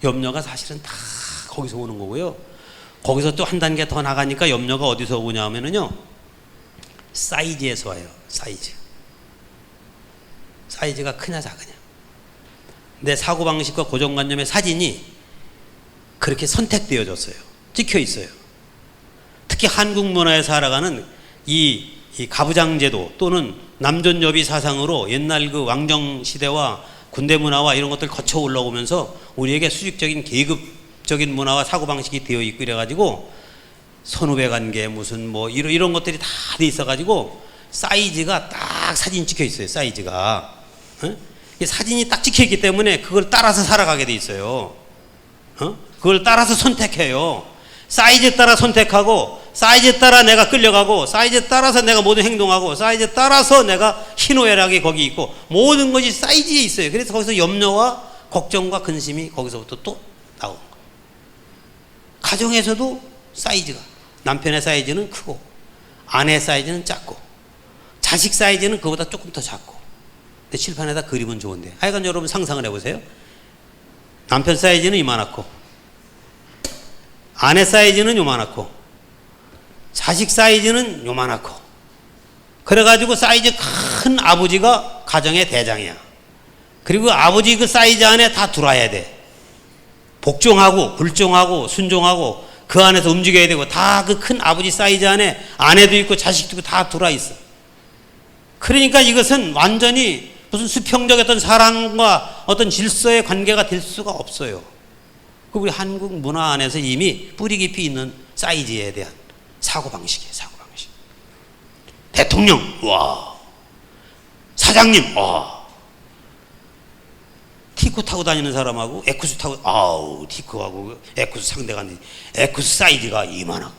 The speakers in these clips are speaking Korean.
염려가 사실은 다 거기서 오는 거고요. 거기서 또 한 단계 더 나가니까 염려가 어디서 오냐 하면은요, 사이즈에서 와요. 사이즈가 크냐 작으냐. 내 사고방식과 고정관념의 사진이 그렇게 선택되어졌어요. 찍혀 있어요. 특히 한국 문화에 살아가는 이 가부장제도 또는 남존여비 사상으로 옛날 그 왕정시대와 군대 문화와 이런 것들 거쳐 올라오면서 우리에게 수직적인 계급적인 문화와 사고방식이 되어 있고 이래가지고 선후배 관계 무슨 뭐 이런 것들이 다 돼 있어가지고 사이즈가 딱 사진 찍혀 있어요. 사이즈가. 사진이 딱 찍혀 있기 때문에 그걸 따라서 살아가게 돼 있어요. 그걸 따라서 선택해요. 사이즈에 따라 선택하고, 사이즈에 따라 내가 끌려가고, 사이즈에 따라서 내가 모든 행동하고, 사이즈에 따라서 내가 희노애락이 거기 있고, 모든 것이 사이즈에 있어요. 그래서 거기서 염려와 걱정과 근심이 거기서부터 또 나오는 거예요. 가정에서도 사이즈가, 남편의 사이즈는 크고, 아내 사이즈는 작고, 자식 사이즈는 그보다 조금 더 작고. 근데 칠판에다 그리면 좋은데, 하여간 여러분 상상을 해보세요. 남편 사이즈는 이만하고, 아내 사이즈는 요만하고, 자식 사이즈는 요만하고, 그래가지고 사이즈 큰 아버지가 가정의 대장이야. 그리고 아버지 그 사이즈 안에 다 들어와야 돼. 복종하고 불종하고 순종하고 그 안에서 움직여야 되고, 다 그 큰 아버지 사이즈 안에 아내도 있고 자식도 있고 다 들어와 있어. 그러니까 이것은 완전히 무슨 수평적 어떤 사랑과 어떤 질서의 관계가 될 수가 없어요. 우리 한국 문화 안에서 이미 뿌리 깊이 있는 사이즈에 대한 사고방식이에요. 사고방식. 대통령, 와. 사장님, 와. 티코 타고 다니는 사람하고 에쿠스 타고, 아우, 티코하고 에쿠스 상대가 안 되지. 에쿠스 사이즈가 이만하고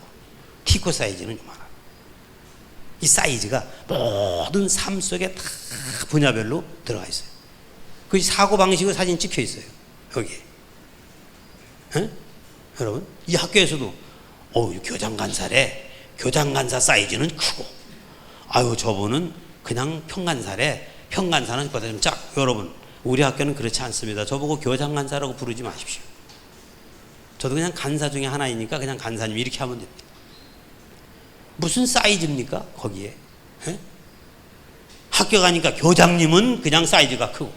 티코 사이즈는 이만하고. 이 사이즈가 모든 삶 속에 다 분야별로 들어가 있어요. 그 사고방식의 사진 찍혀 있어요. 여기에. 에? 여러분, 이 학교에서도 교장간사래. 교장간사 사이즈는 크고, 아유 저분은 그냥 평간사래. 평간사는 그보다 좀 작. 여러분, 우리 학교는 그렇지 않습니다. 저보고 교장간사라고 부르지 마십시오. 저도 그냥 간사 중에 하나이니까 그냥 간사님 이렇게 하면 됩니다. 무슨 사이즈입니까 거기에? 에? 학교 가니까 교장님은 그냥 사이즈가 크고,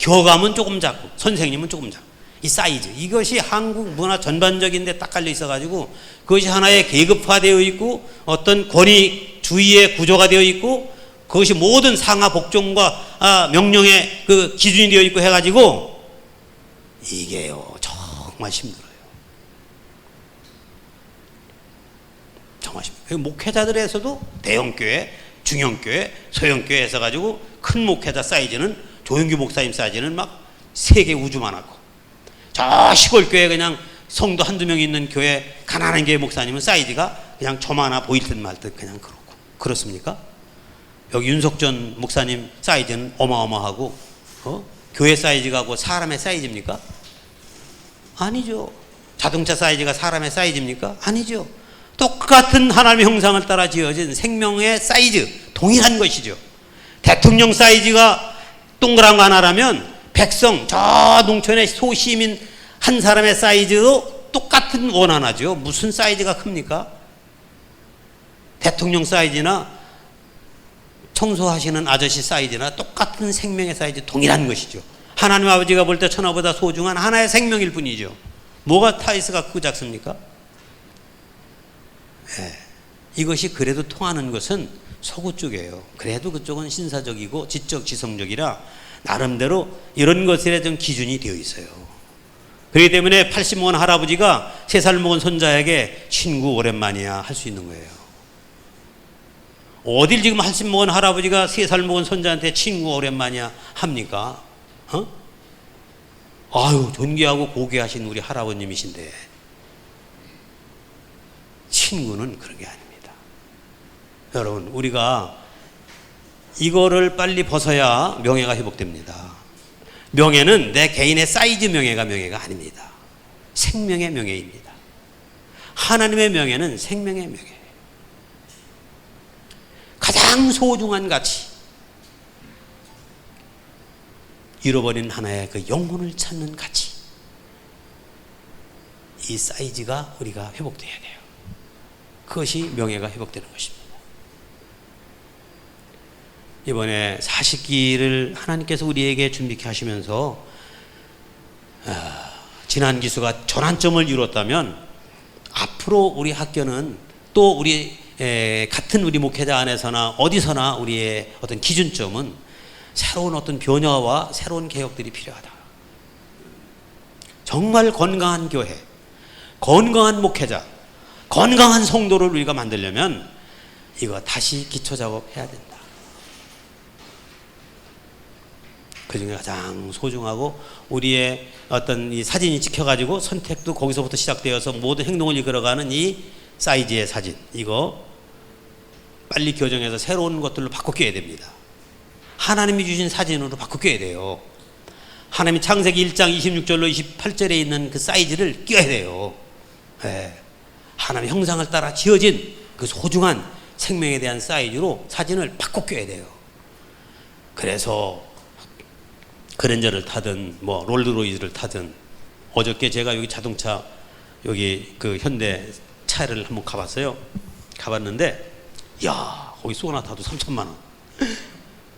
교감은 조금 작고, 선생님은 조금 작고. 이 사이즈, 이것이 한국 문화 전반적인데 딱 깔려 있어가지고 그것이 하나의 계급화되어 있고 어떤 권위주의의 구조가 되어 있고 그것이 모든 상하 복종과 명령의 그 기준이 되어 있고 해가지고 이게요 정말 힘들어요. 정말 힘들어요. 목회자들에서도 대형교회, 중형교회, 소형교회 해서가지고 큰 목회자 사이즈는 조영규 목사님 사이즈는 막 세계 우주만 하고, 저 시골교회 그냥 성도 한두 명 있는 교회 가난한 교회 목사님은 사이즈가 그냥 저만아 보일 듯 말 듯 그냥 그렇고. 그렇습니까? 여기 윤석전 목사님 사이즈는 어마어마하고 교회 사이즈가 고 사람의 사이즈입니까? 아니죠. 자동차 사이즈가 사람의 사이즈입니까? 아니죠. 똑같은 하나님의 형상을 따라 지어진 생명의 사이즈 동일한 것이죠. 대통령 사이즈가 동그란 거 하나라면 백성, 저 농촌의 소시민 한 사람의 사이즈도 똑같은 원하나죠. 무슨 사이즈가 큽니까? 대통령 사이즈나 청소하시는 아저씨 사이즈나 똑같은 생명의 사이즈 동일한 것이죠. 하나님 아버지가 볼 때 천하보다 소중한 하나의 생명일 뿐이죠. 뭐가 타이스가 크고 작습니까? 네. 이것이 그래도 통하는 것은 서구 쪽이에요. 그래도 그쪽은 신사적이고 지적 지성적이라 나름대로 이런 것에 좀 기준이 되어 있어요. 그렇기 때문에 80먹은 할아버지가 3살 먹은 손자에게 친구 오랜만이야 할 수 있는 거예요. 어딜 지금 80먹은 할아버지가 3살 먹은 손자한테 친구 오랜만이야 합니까? 아유 존귀하고 고귀하신 우리 할아버님이신데 친구는 그런 게 아닙니다. 여러분, 우리가 이거를 빨리 벗어야 명예가 회복됩니다. 명예는 내 개인의 사이즈 명예가 아닙니다. 생명의 명예입니다. 하나님의 명예는 생명의 명예예요. 가장 소중한 가치, 잃어버린 하나의 그 영혼을 찾는 가치, 이 사이즈가 우리가 회복돼야 돼요. 그것이 명예가 회복되는 것입니다. 이번에 40기를 하나님께서 우리에게 준비케 하시면서 지난 기수가 전환점을 이뤘다면 앞으로 우리 학교는 또 우리 같은 우리 목회자 안에서나 어디서나 우리의 어떤 기준점은 새로운 어떤 변화와 새로운 개혁들이 필요하다. 정말 건강한 교회, 건강한 목회자, 건강한 성도를 우리가 만들려면 이거 다시 기초 작업해야 된다. 그 중에 가장 소중하고 우리의 어떤 이 사진이 찍혀가지고 선택도 거기서부터 시작되어서 모든 행동을 이끌어가는 이 사이즈의 사진, 이거 빨리 교정해서 새로운 것들로 바꿔 껴야 됩니다. 하나님이 주신 사진으로 바꿔 껴야 돼요. 하나님이 창세기 1장 26절로 28절에 있는 그 사이즈를 껴야 돼요. 네. 하나님의 형상을 따라 지어진 그 소중한 생명에 대한 사이즈로 사진을 바꿔 껴야 돼요. 그래서 그랜저를 타든 뭐 롤드로이즈를 타든, 어저께 제가 여기 자동차 여기 그 현대 차를 한번 가봤어요. 가봤는데 야, 거기 소나타도 3천만 원,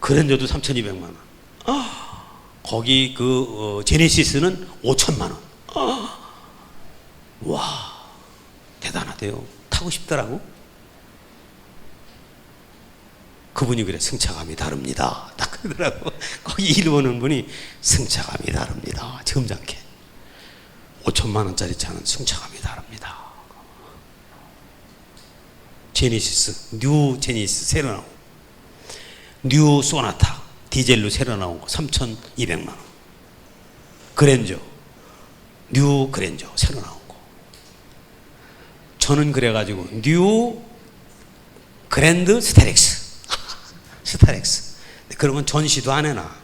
그랜저도 3,200만 원, 거기 그 제네시스는 5천만 원. 와, 대단하대요. 타고 싶더라고. 그분이 그래, 승차감이 다릅니다. 딱 그러더라고. 거기 일 보는 분이 승차감이 다릅니다. 점잖게. 5천만 원짜리 차는 승차감이 다릅니다. 제네시스, 뉴 제네시스 새로 나온, 뉴 소나타 디젤로 새로 나온 거 3,200만 원. 그랜저, 뉴 그랜저 새로 나온 거. 저는 그래가지고 뉴 그랜드 스타렉스, 스타렉스. 그런 건 전시도 안 해놔.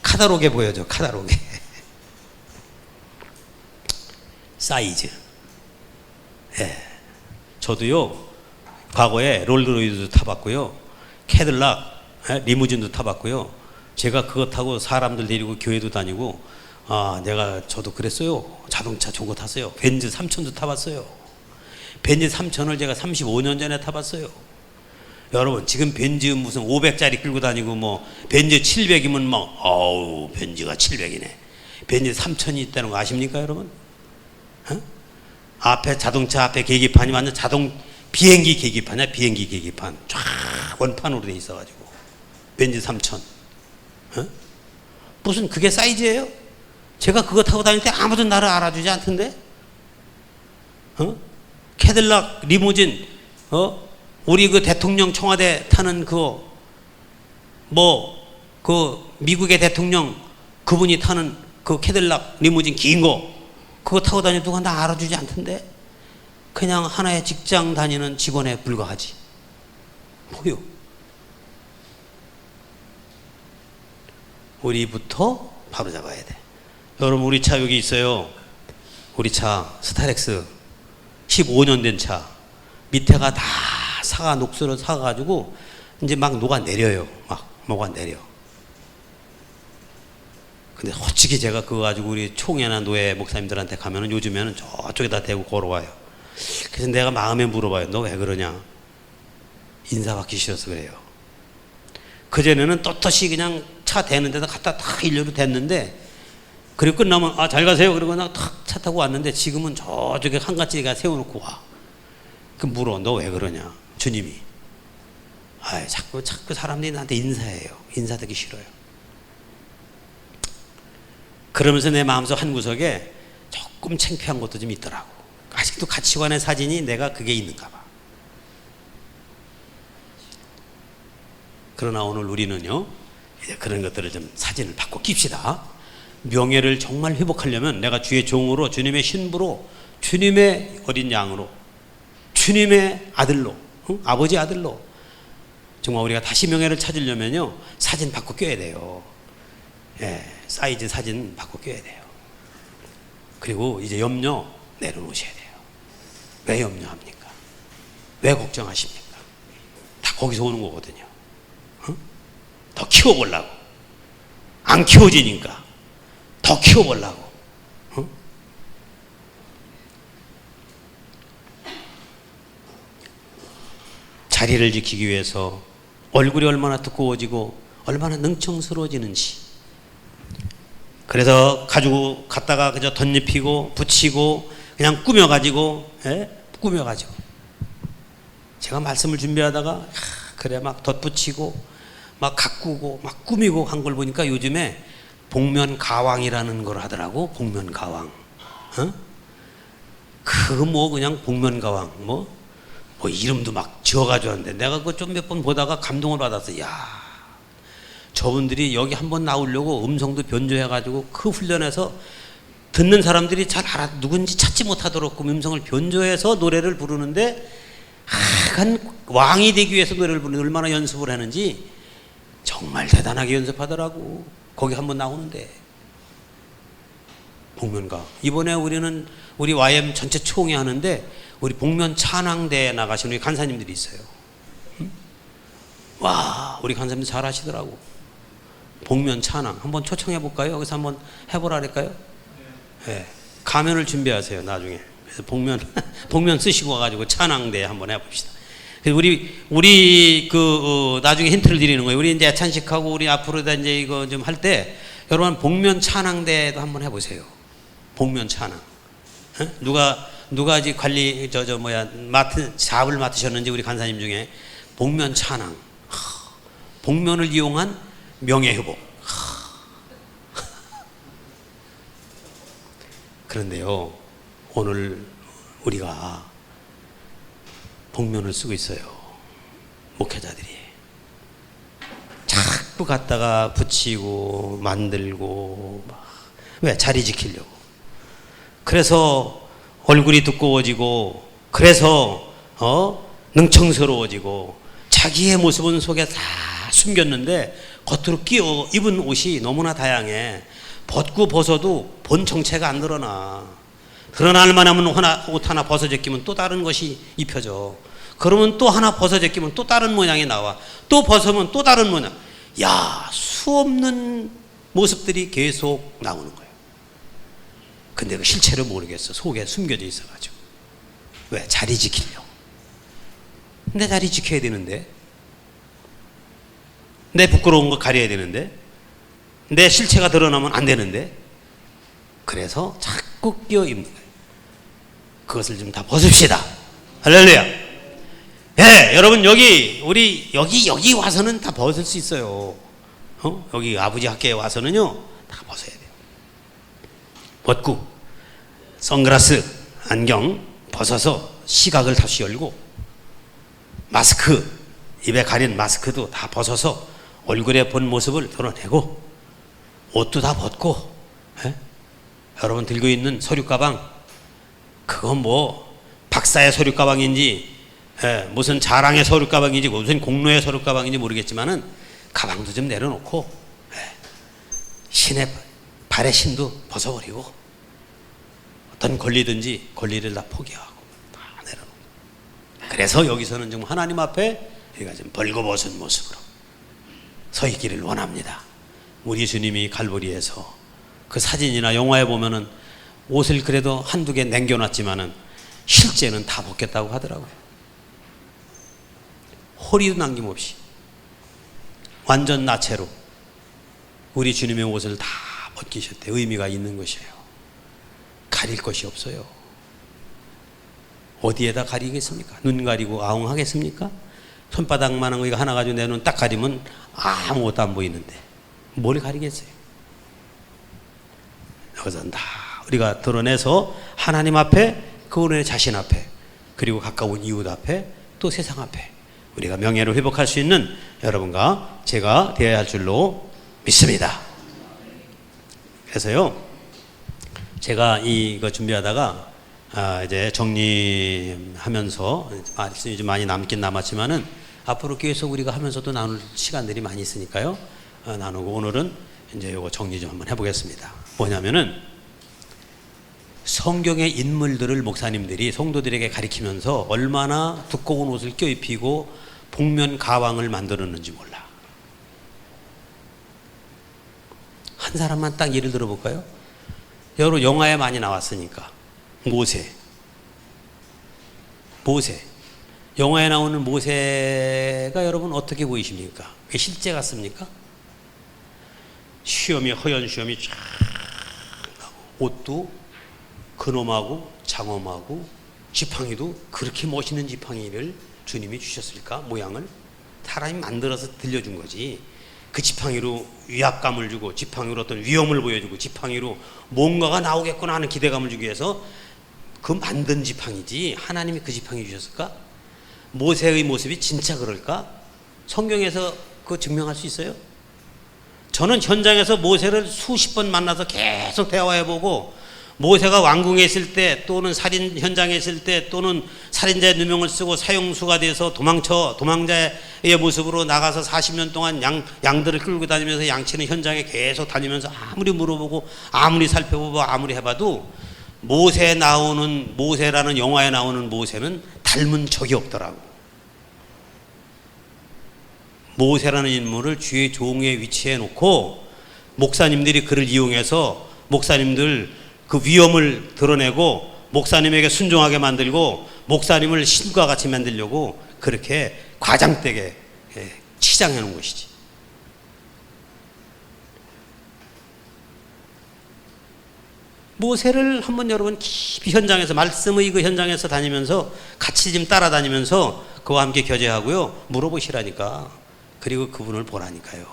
카다로게 보여줘, 카다로게. 사이즈. 예. 저도요, 과거에 롤드로이즈도 타봤고요, 캐딜락, 리무진도 타봤고요. 제가 그거 타고 사람들 데리고 교회도 다니고, 저도 그랬어요. 자동차 좋은 거 탔어요. 벤츠 3000도 타봤어요. 벤츠 3000을 제가 35년 전에 타봤어요. 여러분, 지금 벤츠 무슨 500짜리 끌고 다니고 뭐 벤츠 700이면 막 어우, 벤츠가 700이네. 벤츠 3000이 있다는 거 아십니까, 여러분? 앞에 자동차 앞에 계기판이 완전 비행기 계기판이야. 비행기 계기판 쫙 원판으로 돼 있어가지고 벤츠 3000. 무슨 그게 사이즈예요? 제가 그거 타고 다닐 때 아무도 나를 알아주지 않던데? 캐딜락 리무진, 우리 그 대통령 청와대 타는 그 미국의 대통령 그분이 타는 그 캐딜락 리무진 긴 거, 그거 타고 다니는 누가 나 알아주지 않던데? 그냥 하나의 직장 다니는 직원에 불과하지. 뭐요? 우리부터 바로 잡아야 돼. 여러분, 우리 차 여기 있어요. 우리 차 스타렉스 15년 된 차. 밑에가 다 녹슬어 사가지고 이제 막 녹아내려요. 막 녹아내려. 근데 솔직히 제가 그거 가지고 우리 총회나 노예 목사님들한테 가면은 요즘에는 저쪽에다 대고 걸어와요. 그래서 내가 마음에 물어봐요. 너 왜 그러냐? 인사받기 싫어서 그래요. 그전에는 떳떳이 그냥 차 대는 데다 갖다 탁 일렬로 댔는데, 그리고 끝나면 잘 가세요 그러고 나 탁 차 타고 왔는데, 지금은 저쪽에 한가지가 세워놓고 와. 그 물어. 너 왜 그러냐? 주님이. 자꾸 사람들이 나한테 인사해요. 인사드리기 싫어요. 그러면서 내 마음속 한 구석에 조금 창피한 것도 좀 있더라고. 아직도 가치관의 사진이 내가 그게 있는가 봐. 그러나 오늘 우리는요, 이제 그런 것들을 좀 사진을 바꿔 낍시다. 명예를 정말 회복하려면 내가 주의 종으로, 주님의 신부로, 주님의 어린 양으로, 주님의 아들로, 아버지 아들로 정말 우리가 다시 명예를 찾으려면요, 사진 바꿔 껴야 돼요. 예, 사이즈 사진 바꿔 껴야 돼요. 그리고 이제 염려 내려놓으셔야 돼요. 왜 염려합니까? 왜 걱정하십니까? 다 거기서 오는 거거든요. 더 키워보려고. 안 키워지니까 더 키워보려고. 자리를 지키기 위해서 얼굴이 얼마나 두꺼워지고 얼마나 능청스러워지는지. 그래서 가지고 갔다가 그저 덧입히고 붙이고 그냥 꾸며가지고, 꾸며가지고. 제가 말씀을 준비하다가 그래 막 덧붙이고 막 가꾸고 막 꾸미고 한 걸 보니까 요즘에 복면가왕이라는 걸 하더라고. 복면가왕. 그거 뭐 그냥 복면가왕 뭐 이름도 막 지어가지고 하는데 내가 그거 좀 몇 번 보다가 감동을 받았어. 야, 저분들이 여기 한번 나오려고 음성도 변조해가지고 그 훈련해서 듣는 사람들이 잘 누군지 찾지 못하도록 그 음성을 변조해서 노래를 부르는데 한 왕이 되기 위해서 노래를 부르는데 얼마나 연습을 하는지 정말 대단하게 연습하더라고. 거기 한번 나오는데 복면가. 이번에 우리는 우리 YM 전체 총회 하는데 우리 복면 찬양대에 나가시는 우리 간사님들이 있어요. 와, 우리 간사님들 잘 하시더라고. 복면 찬양 한번 초청해 볼까요? 여기서 한번 해보라 할까요? 네. 가면을 준비하세요. 나중에. 그래서 복면 쓰시고 와가지고 찬양대 한번 해봅시다. 그래서 우리 나중에 힌트를 드리는 거예요. 우리 이제 애찬식하고 우리 앞으로 이제 이거 좀 할 때 여러분 복면 찬양대도 한번 해보세요. 복면 찬양. 누가 이제 관리 잡을 맡으셨는지 우리 간사님 중에 복면 찬양. 복면을 이용한 명예회복. 그런데요, 오늘 우리가 복면을 쓰고 있어요. 목회자들이 자꾸 갖다가 붙이고 만들고 왜? 자리 지키려고. 그래서 얼굴이 두꺼워지고 그래서 능청스러워지고 자기의 모습은 속에 다 숨겼는데 겉으로 끼워 입은 옷이 너무나 다양해. 벗고 벗어도 본 정체가 안 드러나. 드러날 만하면 옷 하나 벗어 제끼면 또 다른 것이 입혀져. 그러면 또 하나 벗어 제끼면 또 다른 모양이 나와. 또 벗으면 또 다른 모양. 야, 수없는 모습들이 계속 나오는 거예요. 근데 그 실체를 모르겠어. 속에 숨겨져 있어가지고. 왜? 자리 지키려고. 내 자리 지켜야 되는데, 내 부끄러운 거 가려야 되는데, 내 실체가 드러나면 안 되는데, 그래서 자꾸 끼어 입는 거예요. 그것을 좀 다 벗읍시다. 할렐루야. 예, 여러분 여기 와서는 다 벗을 수 있어요. 여기 아버지 학교에 와서는요 다 벗어야 돼요. 벗고 선글라스, 안경 벗어서 시각을 다시 열고 마스크, 입에 가린 마스크도 다 벗어서 얼굴에 본 모습을 드러내고 옷도 다 벗고, 여러분 들고 있는 서류 가방, 그건 뭐 박사의 서류 가방인지 무슨 자랑의 서류 가방인지 무슨 공로의 서류 가방인지 모르겠지만은 가방도 좀 내려놓고 신의 발의 신도 벗어버리고 어떤 권리든지 권리를 다 포기하고 다 내려놓고. 그래서 여기서는 좀 하나님 앞에 우리가 좀 벌거벗은 모습으로 서 있기를 원합니다. 우리 주님이 갈보리에서 그 사진이나 영화에 보면은 옷을 그래도 한두 개 남겨놨지만은 실제는 다 벗겼다고 하더라고요. 허리도 남김없이 완전 나체로 우리 주님의 옷을 다 벗기셨대. 의미가 있는 것이에요. 가릴 것이 없어요. 어디에다 가리겠습니까? 눈 가리고 아웅하겠습니까? 손바닥만한 거 이거 하나 가지고 내 눈 딱 가리면 아무것도 안 보이는데 뭘 가리겠어요? 여기서 다 우리가 드러내서 하나님 앞에, 그분의 자신 앞에, 그리고 가까운 이웃 앞에, 또 세상 앞에 우리가 명예를 회복할 수 있는 여러분과 제가 되어야 할 줄로 믿습니다. 그래서요, 제가 이거 준비하다가 이제 정리하면서 말씀이 좀 많이 남긴 남았지만은 앞으로 계속 우리가 하면서도 나눌 시간들이 많이 있으니까요, 나누고 오늘은 이제 이거 정리 좀 한번 해보겠습니다. 뭐냐면은 성경의 인물들을 목사님들이 성도들에게 가리키면서 얼마나 두꺼운 옷을 껴입히고 복면 가왕을 만들었는지 몰라. 한 사람만 딱 예를 들어볼까요? 여러 영화에 많이 나왔으니까 모세. 영화에 나오는 모세가 여러분 어떻게 보이십니까? 왜 실제 같습니까? 수염이 허연 수염이 쫙 나고 옷도 근엄하고 장엄하고 지팡이도 그렇게 멋있는 지팡이를 주님이 주셨을까? 모양을 사람이 만들어서 들려준 거지. 그 지팡이로 위압감을 주고 지팡이로 어떤 위험을 보여주고 지팡이로 뭔가가 나오겠구나 하는 기대감을 주기 위해서 그 만든 지팡이지 하나님이 그 지팡이 주셨을까? 모세의 모습이 진짜 그럴까? 성경에서 그거 증명할 수 있어요? 저는 현장에서 모세를 수십 번 만나서 계속 대화해보고 모세가 왕궁에 있을 때 또는 살인 현장에 있을 때 또는 살인자의 누명을 쓰고 사형수가 돼서 도망자의 모습으로 나가서 40년 동안 양들을 끌고 다니면서 양치는 현장에 계속 다니면서 아무리 물어보고 아무리 살펴보고 아무리 해봐도 모세라는 영화에 나오는 모세는 닮은 적이 없더라고. 모세라는 인물을 주의 종에 위치해 놓고 목사님들이 그를 이용해서 목사님들 그 위험을 드러내고 목사님에게 순종하게 만들고 목사님을 신과 같이 만들려고 그렇게 과장되게 치장해 놓은 것이지. 모세를 한번 여러분 깊이 현장에서 말씀의 그 현장에서 다니면서 같이 좀 따라다니면서 그와 함께 교제하고요 물어보시라니까. 그리고 그분을 보라니까요.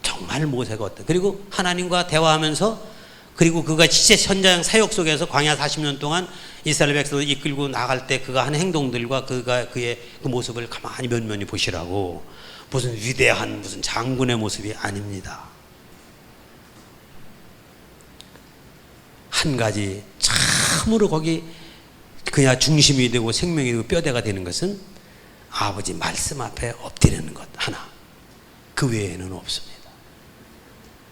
정말 모세가 어때? 그리고 하나님과 대화하면서 그리고 그가 진짜 현장 사역 속에서 광야 40년 동안 이스라엘 백성을 이끌고 나갈 때 그가 한 행동들과 그의 그 모습을 가만히 면면히 보시라고. 무슨 위대한 무슨 장군의 모습이 아닙니다. 한 가지 참으로 거기 그냥 중심이 되고 생명이 되고 뼈대가 되는 것은 아버지 말씀 앞에 엎드리는 것 하나. 그 외에는 없습니다.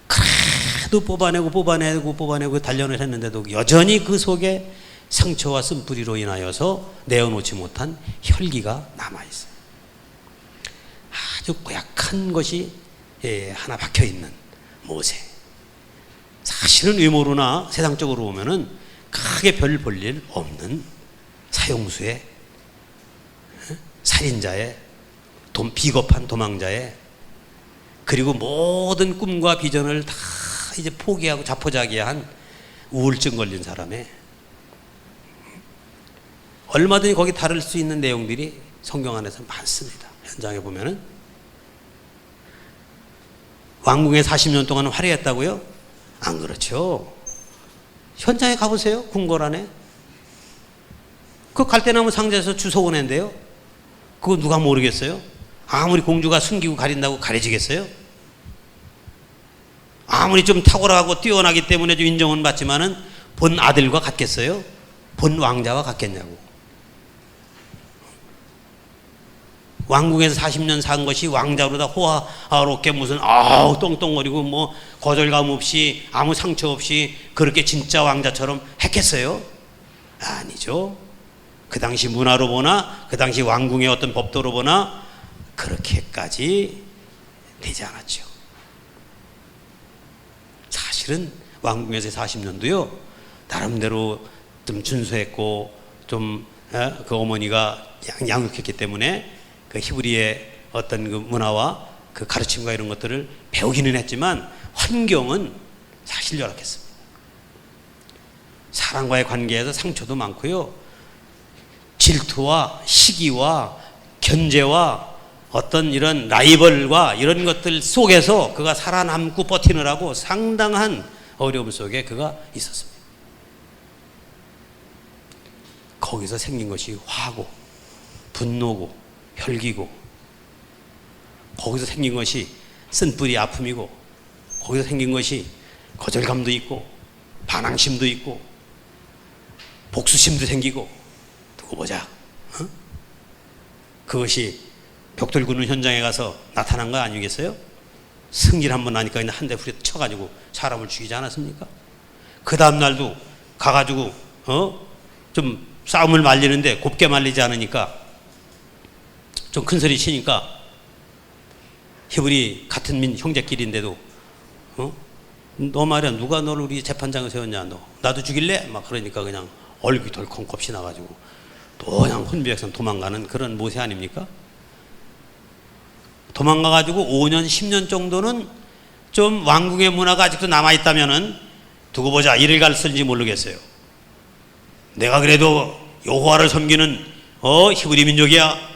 그래도 뽑아내고 단련을 했는데도 여전히 그 속에 상처와 쓴뿌리로 인하여서 내어놓지 못한 혈기가 남아있어요. 아주 고약한 것이 하나 박혀있는 모세. 사실은 외모로나 세상적으로 보면은 크게 별 볼 일 없는 사형수의 살인자의 비겁한 도망자의 그리고 모든 꿈과 비전을 다 이제 포기하고 자포자기한 우울증 걸린 사람의 얼마든지 거기 다를 수 있는 내용들이 성경 안에서 많습니다. 현장에 보면은 왕궁에 40년 동안 화려했다고요? 안 그렇죠. 현장에 가보세요. 궁궐 안에 그 갈대나무 상자에서 주워오낸데요. 그거 누가 모르겠어요? 아무리 공주가 숨기고 가린다고 가려지겠어요? 아무리 좀 탁월하고 뛰어나기 때문에 좀 인정은 받지만은 본 아들과 같겠어요? 본 왕자와 같겠냐고. 왕궁에서 40년 산 것이 왕자로다 호화롭게 무슨 똥똥거리고 뭐 거절감 없이 아무 상처 없이 그렇게 진짜 왕자처럼 했겠어요? 아니죠. 그 당시 문화로 보나 그 당시 왕궁의 어떤 법도로 보나 그렇게까지 되지 않았죠. 사실은 왕궁에서 40년도요 나름대로 좀 준수했고 좀 그 어머니가 양육했기 때문에 그 히브리의 어떤 그 문화와 그 가르침과 이런 것들을 배우기는 했지만 환경은 사실 열악했습니다. 사람과의 관계에서 상처도 많고요. 질투와 시기와 견제와 어떤 이런 라이벌과 이런 것들 속에서 그가 살아남고 버티느라고 상당한 어려움 속에 그가 있었습니다. 거기서 생긴 것이 화고 분노고 혈기고 거기서 생긴 것이 쓴뿌리 아픔이고 거기서 생긴 것이 거절감도 있고 반항심도 있고 복수심도 생기고 두고 보자. 그것이 벽돌 굽는 현장에 가서 나타난 거 아니겠어요? 승질 한번 나니까 그냥 한 대 후려 쳐가지고 사람을 죽이지 않았습니까? 그 다음날도 가가지고 좀 싸움을 말리는데 곱게 말리지 않으니까 좀 큰 소리 치니까 히브리 같은 형제끼리인데도 너 말이야 누가 너를 우리 재판장에 세웠냐 너 나도 죽일래? 막 그러니까 그냥 얼굴이 덜컹 겁이 나가지고 또 그냥 혼비백산 도망가는 그런 모세 아닙니까? 도망가가지고 5년, 10년 정도는 좀 왕궁의 문화가 아직도 남아있다면은 두고 보자 이를 갔을지 모르겠어요. 내가 그래도 여호와를 섬기는 히브리 민족이야.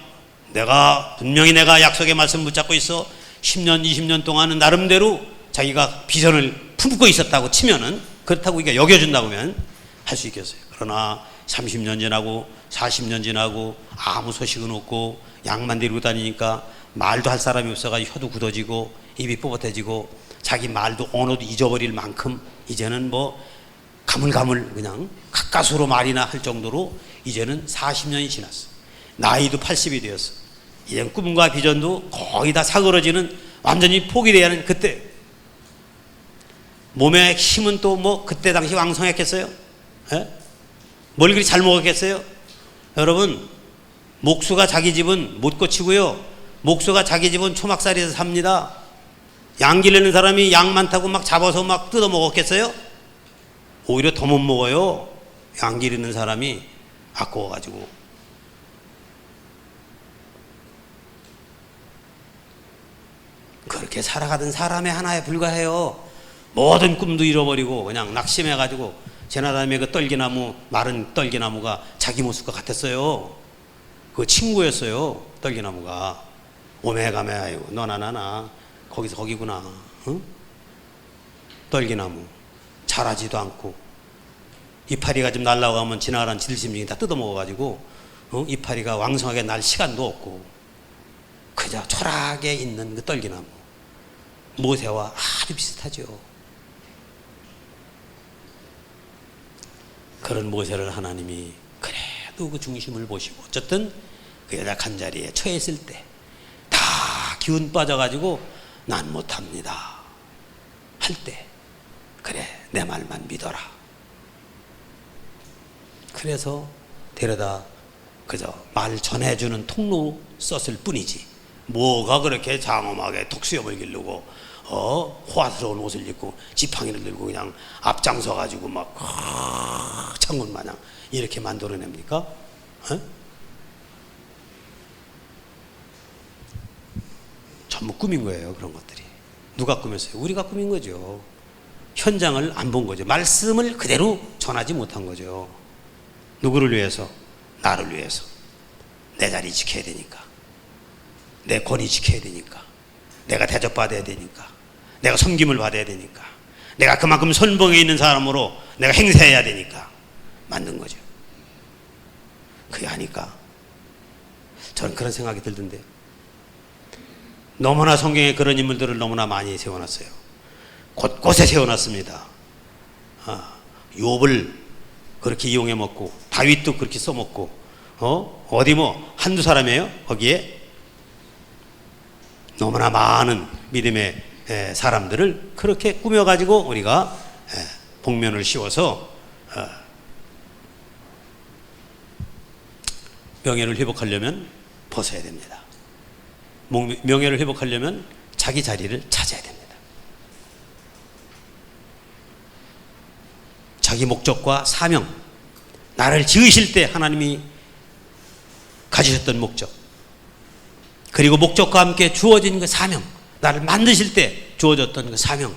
분명히 내가 약속의 말씀 붙잡고 있어. 10년, 20년 동안은 나름대로 자기가 비전을 품고 있었다고 치면은, 그렇다고 이게 여겨준다고 하면 할 수 있겠어요. 그러나 30년 지나고 40년 지나고 아무 소식은 없고 양만 데리고 다니니까 말도 할 사람이 없어가지고 혀도 굳어지고 입이 뻣뻣해지고 자기 말도 언어도 잊어버릴 만큼 이제는 뭐 가물가물 그냥 가까스로 말이나 할 정도로 이제는 40년이 지났어. 나이도 80이 되었어. 이젠 꿈과 비전도 거의 다 사그러지는, 완전히 포기돼야 하는 그때. 몸의 힘은 또 뭐 그때 당시 왕성했겠어요? 에? 뭘 그리 잘 먹었겠어요? 여러분, 목수가 자기 집은 못 고치고요, 목수가 자기 집은 초막살이에서 삽니다. 양 기르는 사람이 양 많다고 막 잡아서 막 뜯어 먹었겠어요? 오히려 더 못 먹어요. 양 기르는 사람이 아까워가지고. 그렇게 살아가던 사람의 하나에 불과해요. 모든 꿈도 잃어버리고 그냥 낙심해가지고, 제나다음에 그 떨기나무, 마른 떨기나무가 자기 모습과 같았어요. 그 친구였어요, 떨기나무가. 오메가메, 아이고 너나 나나 거기서 거기구나. 응? 떨기나무 자라지도 않고 이파리가 좀 날라가면 지나가는 질심중이 다 뜯어먹어가지고 이파리가 왕성하게 날 시간도 없고 그저 초락에 있는 그 떨기나무. 모세와 아주 비슷하죠. 그런 모세를 하나님이 그래도 그 중심을 보시고, 어쨌든 그 연약한 자리에 처했을 때 다 기운 빠져가지고 난 못합니다 할 때, 그래 내 말만 믿어라. 그래서 데려다 그저 말 전해주는 통로 썼을 뿐이지, 뭐가 그렇게 장엄하게 턱수염을 기르고 호화스러운 옷을 입고 지팡이를 들고 그냥 앞장서 가지고 막 창군 마냥 이렇게 만들어냅니까? 전부 꾸민 거예요. 그런 것들이 누가 꾸몄어요? 우리가 꾸민 거죠. 현장을 안 본 거죠. 말씀을 그대로 전하지 못한 거죠. 누구를 위해서? 나를 위해서. 내 자리 지켜야 되니까, 내 권위 지켜야 되니까, 내가 대접받아야 되니까, 내가 섬김을 받아야 되니까, 내가 그만큼 선봉에 있는 사람으로 내가 행세해야 되니까 만든 거죠. 그게 하니까 저는 그런 생각이 들던데, 너무나 성경에 그런 인물들을 너무나 많이 세워놨어요. 곳곳에 세워놨습니다. 욥을 그렇게 이용해 먹고, 다윗도 그렇게 써먹고, 어디 뭐 한두 사람이에요? 거기에 너무나 많은 믿음의 사람들을 그렇게 꾸며가지고 우리가 복면을 씌워서 명예를 회복하려면 벗어야 됩니다. 명예를 회복하려면 자기 자리를 찾아야 됩니다. 자기 목적과 사명, 나를 지으실 때 하나님이 가지셨던 목적, 그리고 목적과 함께 주어진 그 사명, 나를 만드실 때 주어졌던 그 사명,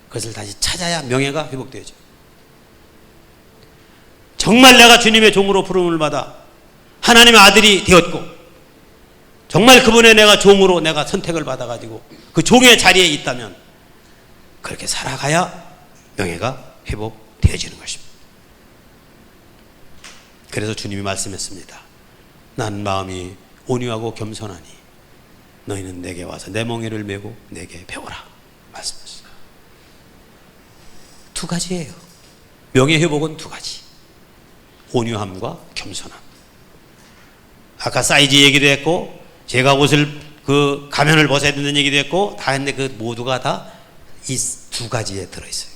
그것을 다시 찾아야 명예가 회복되죠. 정말 내가 주님의 종으로 부름을 받아 하나님의 아들이 되었고, 정말 그분의 내가 종으로 내가 선택을 받아가지고 그 종의 자리에 있다면 그렇게 살아가야 명예가 회복되어지는 것입니다. 그래서 주님이 말씀했습니다. 난 마음이 온유하고 겸손하니 너희는 내게 와서 내 멍에를 메고 내게 배우라 말씀하셨어요. 두 가지예요. 명예 회복은 두 가지. 온유함과 겸손함. 아까 사이즈 얘기도 했고, 제가 옷을 그 가면을 벗어야 된다는 얘기도 했고 다 했는데 그 모두가 다 이 두 가지에 들어있어요.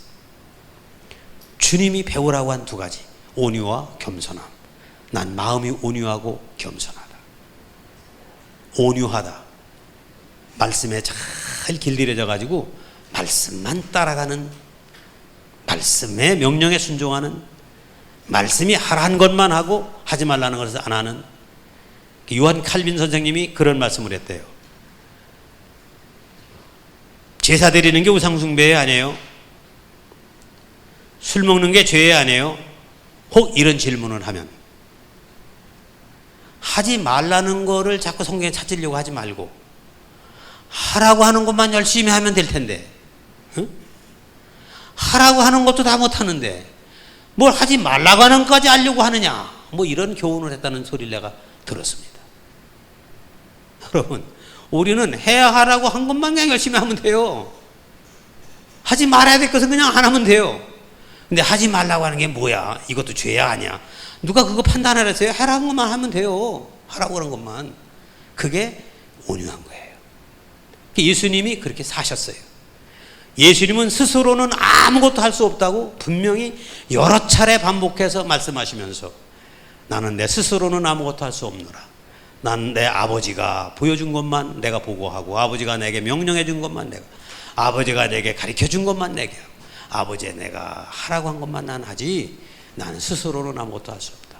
주님이 배우라고 한 두 가지, 온유와 겸손함. 난 마음이 온유하고 겸손하다. 온유하다. 말씀에 잘 길들여져 가지고 말씀만 따라가는, 말씀의 명령에 순종하는, 말씀이 하라는 것만 하고 하지 말라는 것을 안 하는, 요한 칼빈 선생님이 그런 말씀을 했대요. 제사 드리는 게 우상숭배 아니에요? 술 먹는 게 죄 아니에요? 혹 이런 질문을 하면 하지 말라는 거를 자꾸 성경에 찾으려고 하지 말고 하라고 하는 것만 열심히 하면 될 텐데, 응? 하라고 하는 것도 다 못하는데 뭘 하지 말라고 하는 것까지 하려고 하느냐, 뭐 이런 교훈을 했다는 소리를 내가 들었습니다. 여러분, 우리는 해야 하라고 한 것만 그냥 열심히 하면 돼요. 하지 말아야 될 것은 그냥 안 하면 돼요. 근데 하지 말라고 하는 게 뭐야? 이것도 죄야 아니야? 누가 그거 판단을 했어요? 하라는 것만 하면 돼요. 하라고 하는 것만. 그게 온유한 거예요. 예수님이 그렇게 사셨어요. 예수님은 스스로는 아무것도 할 수 없다고 분명히 여러 차례 반복해서 말씀하시면서 나는 내 스스로는 아무것도 할 수 없노라. 난 내 아버지가 보여준 것만 내가 보고하고 아버지가 내게 명령해 준 것만 내가, 아버지가 내게 가르쳐 준 것만 내게 하고 아버지의 내가 하라고 한 것만 난 하지 나는 스스로는 아무것도 할 수 없다.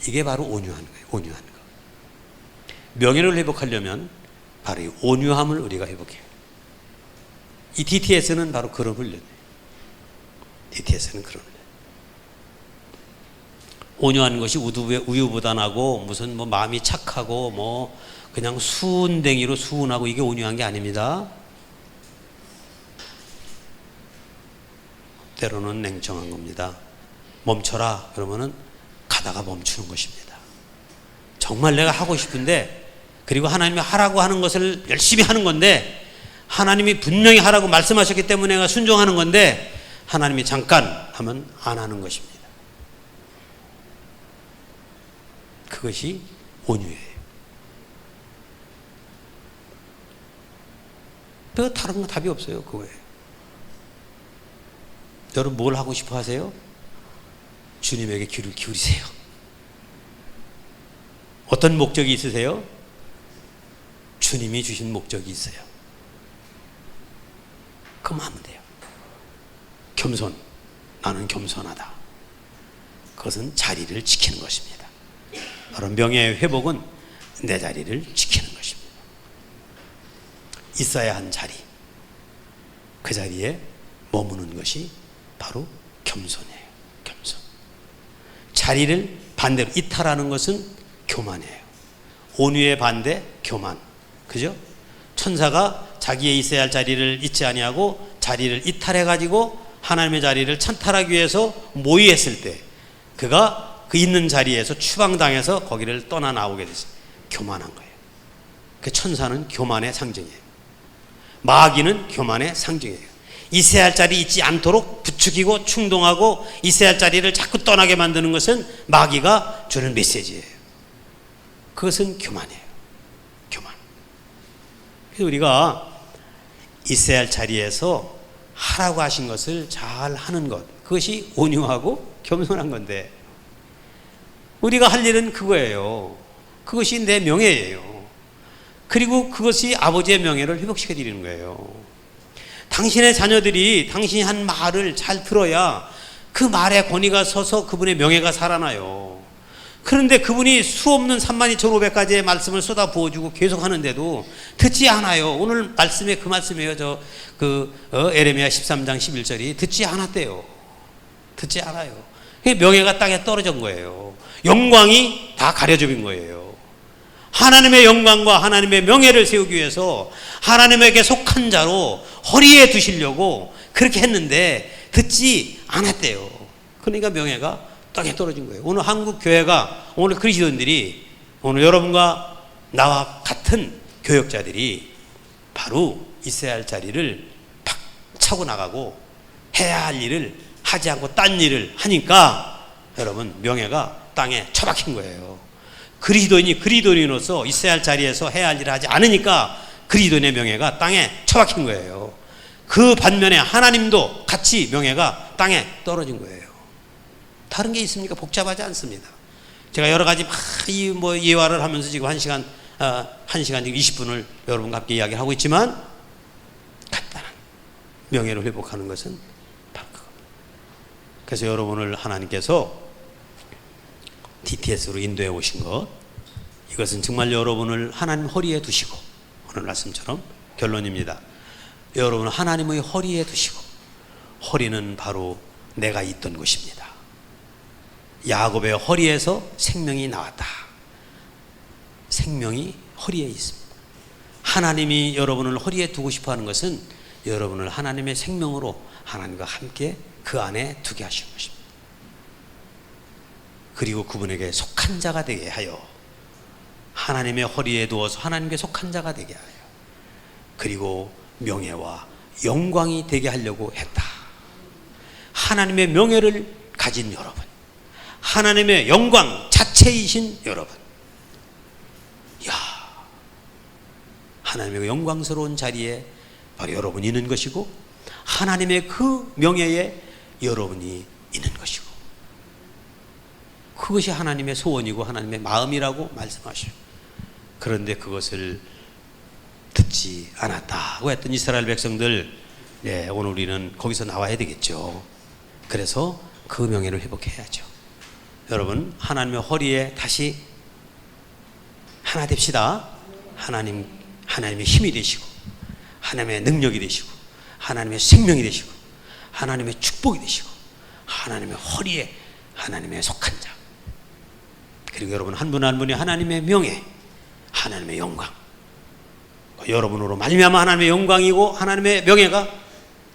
이게 바로 온유한 거예요. 온유한 거. 명예를 회복하려면 바로 이 온유함을 우리가 회복해요. 이 DTS는 바로 그런 훈련이에요. DTS는 그런 훈련. 온유한 것이 우유부단하고 무슨 뭐 마음이 착하고 뭐 그냥 수은댕이로 수은하고 이게 온유한 게 아닙니다. 때로는 냉정한 겁니다. 멈춰라 그러면은 가다가 멈추는 것입니다. 정말 내가 하고 싶은데, 그리고 하나님이 하라고 하는 것을 열심히 하는 건데, 하나님이 분명히 하라고 말씀하셨기 때문에 내가 순종하는 건데 하나님이 잠깐 하면 안 하는 것입니다. 그것이 온유예요. 그 다른 거 답이 없어요. 그거예요. 여러분 뭘 하고 싶어 하세요? 주님에게 귀를 기울이세요. 어떤 목적이 있으세요? 주님이 주신 목적이 있어요. 그럼 하면 돼요. 겸손, 나는 겸손하다. 그것은 자리를 지키는 것입니다. 바로 명예의 회복은 내 자리를 지키는 것입니다. 있어야 한 자리, 그 자리에 머무는 것이 바로 겸손이에요. 겸손. 자리를 반대로 이탈하는 것은 교만이에요. 온유의 반대 교만. 그죠? 천사가 자기의 있어야 할 자리를 잊지 아니하고 자리를 이탈해 가지고 하나님의 자리를 찬탈하기 위해서 모의했을 때 그가 그 있는 자리에서 추방당해서 거기를 떠나 나오게 됐어요. 교만한 거예요. 그 천사는 교만의 상징이에요. 마귀는 교만의 상징이에요. 있어야 할 자리 있지 않도록 부추기고 충동하고 있어야 할 자리를 자꾸 떠나게 만드는 것은 마귀가 주는 메시지예요. 그것은 교만이에요. 교만. 그래서 우리가 있어야 할 자리에서 하라고 하신 것을 잘 하는 것, 그것이 온유하고 겸손한 건데 우리가 할 일은 그거예요. 그것이 내 명예예요. 그리고 그것이 아버지의 명예를 회복시켜 드리는 거예요. 당신의 자녀들이 당신이 한 말을 잘 들어야 그 말에 권위가 서서 그분의 명예가 살아나요. 그런데 그분이 수없는 32,500가지의 말씀을 쏟아 부어주고 계속 하는데도 듣지 않아요. 오늘 말씀에 그 말씀이에요. 에레미야 13장 11절이 듣지 않았대요. 듣지 않아요. 명예가 땅에 떨어진 거예요. 영광이 다 가려진 거예요. 하나님의 영광과 하나님의 명예를 세우기 위해서 하나님에게 속한 자로 허리에 두시려고 그렇게 했는데 듣지 않았대요. 그러니까 명예가 땅에 떨어진 거예요. 오늘 한국 교회가, 오늘 그리스도인들이, 오늘 여러분과 나와 같은 교역자들이 바로 있어야 할 자리를 팍 차고 나가고 해야 할 일을 하지 않고 딴 일을 하니까 여러분 명예가 땅에 처박힌 거예요. 그리스도인이 그리스도인으로서 있어야 할 자리에서 해야 할 일을 하지 않으니까 그리스도인의 명예가 땅에 처박힌 거예요. 그 반면에 하나님도 같이 명예가 땅에 떨어진 거예요. 다른 게 있습니까? 복잡하지 않습니다. 제가 여러 가지 예화를 하면서 지금 1시간 지금 20분을 여러분과 함께 이야기를 하고 있지만 간단한 명예를 회복하는 것은 바로 그겁니다. 그래서 여러분을 하나님께서 DTS로 인도해 오신 것, 이것은 정말 여러분을 하나님 허리에 두시고, 오늘 말씀처럼 결론입니다. 여러분을 하나님의 허리에 두시고, 허리는 바로 내가 있던 곳입니다. 야곱의 허리에서 생명이 나왔다. 생명이 허리에 있습니다. 하나님이 여러분을 허리에 두고 싶어 하는 것은 여러분을 하나님의 생명으로 하나님과 함께 그 안에 두게 하시는 것입니다. 그리고 그분에게 속한 자가 되게 하여, 하나님의 허리에 두어서 하나님께 속한 자가 되게 하여, 그리고 명예와 영광이 되게 하려고 했다. 하나님의 명예를 가진 여러분, 하나님의 영광 자체이신 여러분, 야, 하나님의 영광스러운 자리에 바로 여러분이 있는 것이고, 하나님의 그 명예에 여러분이 있는 것이고, 그것이 하나님의 소원이고 하나님의 마음이라고 말씀하시오. 그런데 그것을 듣지 않았다고 했던 이스라엘 백성들, 네, 오늘 우리는 거기서 나와야 되겠죠. 그래서 그 명예를 회복해야죠. 여러분, 하나님의 허리에 다시 하나 됩시다. 하나님의 힘이 되시고, 하나님의 능력이 되시고, 하나님의 생명이 되시고, 하나님의 축복이 되시고, 하나님의 허리에 하나님의 속한 자, 그리고 여러분 한 분 한 분이 하나님의 명예, 하나님의 영광, 여러분으로 말미암아 하나님의 영광이고 하나님의 명예가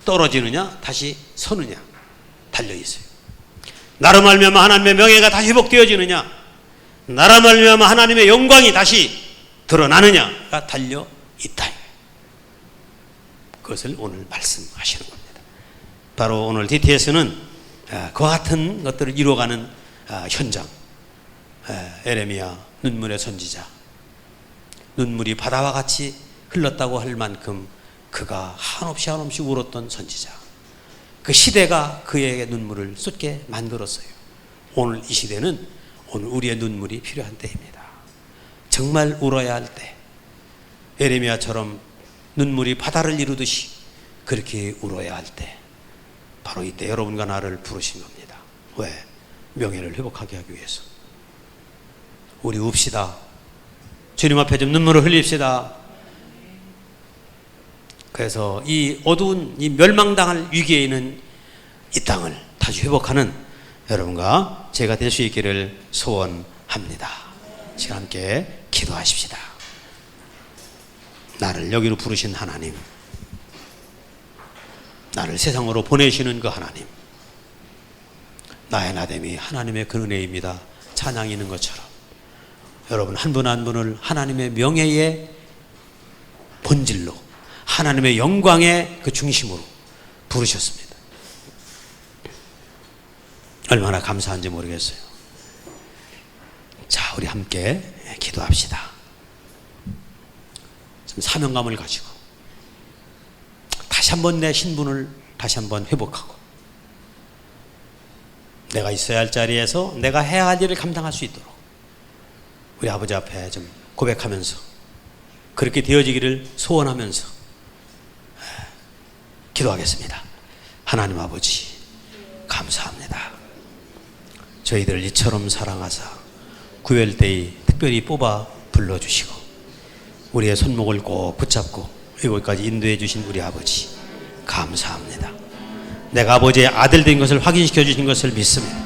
떨어지느냐 다시 서느냐 달려있어요. 나로 말미암아 하나님의 명예가 다시 회복되어지느냐, 나로 말미암아 하나님의 영광이 다시 드러나느냐가 달려있다. 그것을 오늘 말씀하시는 겁니다. 바로 오늘 DTS는 그와 같은 것들을 이루어가는 현장, 에레미야 눈물의 선지자, 눈물이 바다와 같이 흘렀다고 할 만큼 그가 한없이 울었던 선지자, 그 시대가 그에게 눈물을 쏟게 만들었어요. 오늘 이 시대는 오늘 우리의 눈물이 필요한 때입니다. 정말 울어야 할 때, 에레미야처럼 눈물이 바다를 이루듯이 그렇게 울어야 할 때, 바로 이때 여러분과 나를 부르신 겁니다. 왜? 명예를 회복하게 하기 위해서. 우리 웁시다. 주님 앞에 좀 눈물을 흘립시다. 그래서 이 어두운 이 멸망당할 위기에 있는 이 땅을 다시 회복하는 여러분과 제가 될 수 있기를 소원합니다. 지금 함께 기도하십시다. 나를 여기로 부르신 하나님, 나를 세상으로 보내시는 그 하나님, 나의 나됨이 하나님의 그 은혜입니다. 찬양이 있는 것처럼 여러분 한 분 한 분을 하나님의 명예의 본질로, 하나님의 영광의 그 중심으로 부르셨습니다. 얼마나 감사한지 모르겠어요. 자, 우리 함께 기도합시다. 좀 사명감을 가지고 다시 한번 내 신분을 다시 한번 회복하고, 내가 있어야 할 자리에서 내가 해야 할 일을 감당할 수 있도록 우리 아버지 앞에 좀 고백하면서, 그렇게 되어지기를 소원하면서 기도하겠습니다. 하나님 아버지, 감사합니다. 저희들을 이처럼 사랑하사 구별때에 특별히 뽑아 불러주시고 우리의 손목을 꼭 붙잡고 이곳까지 인도해 주신 우리 아버지, 감사합니다. 내가 아버지의 아들 된 것을 확인시켜 주신 것을 믿습니다.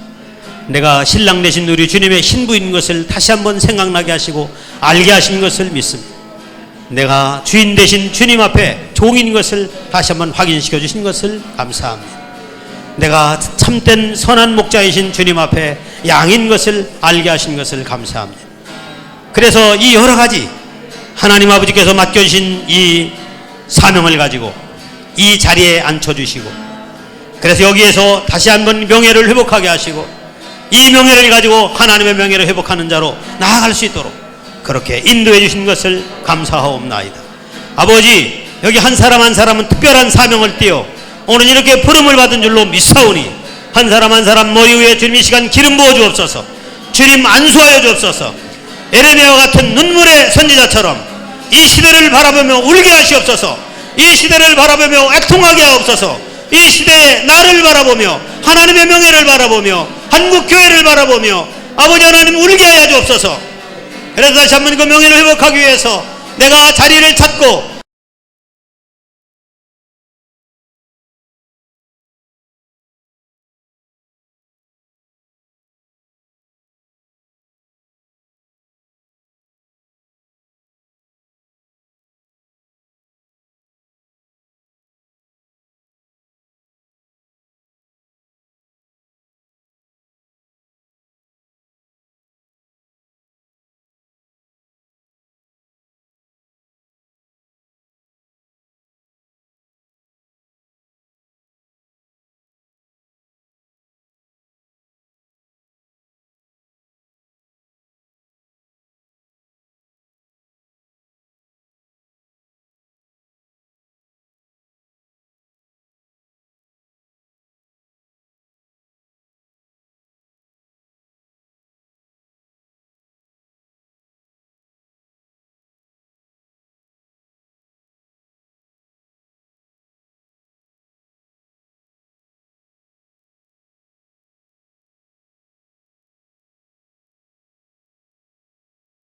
내가 신랑 되신 우리 주님의 신부인 것을 다시 한번 생각나게 하시고 알게 하신 것을 믿습니다. 내가 주인 되신 주님 앞에 종인 것을 다시 한번 확인시켜 주신 것을 감사합니다. 내가 참된 선한 목자이신 주님 앞에 양인 것을 알게 하신 것을 감사합니다. 그래서 이 여러 가지 하나님 아버지께서 맡겨주신 이 사명을 가지고 이 자리에 앉혀주시고, 그래서 여기에서 다시 한번 명예를 회복하게 하시고 이 명예를 가지고 하나님의 명예를 회복하는 자로 나아갈 수 있도록 그렇게 인도해 주신 것을 감사하옵나이다. 아버지, 여기 한 사람 한 사람은 특별한 사명을 띠어 오늘 이렇게 부름을 받은 줄로 믿사오니 한 사람 한 사람 머리 위에 주님 이 시간 기름 부어 주옵소서. 주님 안수하여 주옵소서. 에레미야와 같은 눈물의 선지자처럼 이 시대를 바라보며 울게 하시옵소서. 이 시대를 바라보며 애통하게 하옵소서. 이 시대에 나를 바라보며 하나님의 명예를 바라보며 한국 교회를 바라보며 아버지 하나님 울게 하여 주옵소서. 그래서 다시 한번 그 명예를 회복하기 위해서 내가 자리를 찾고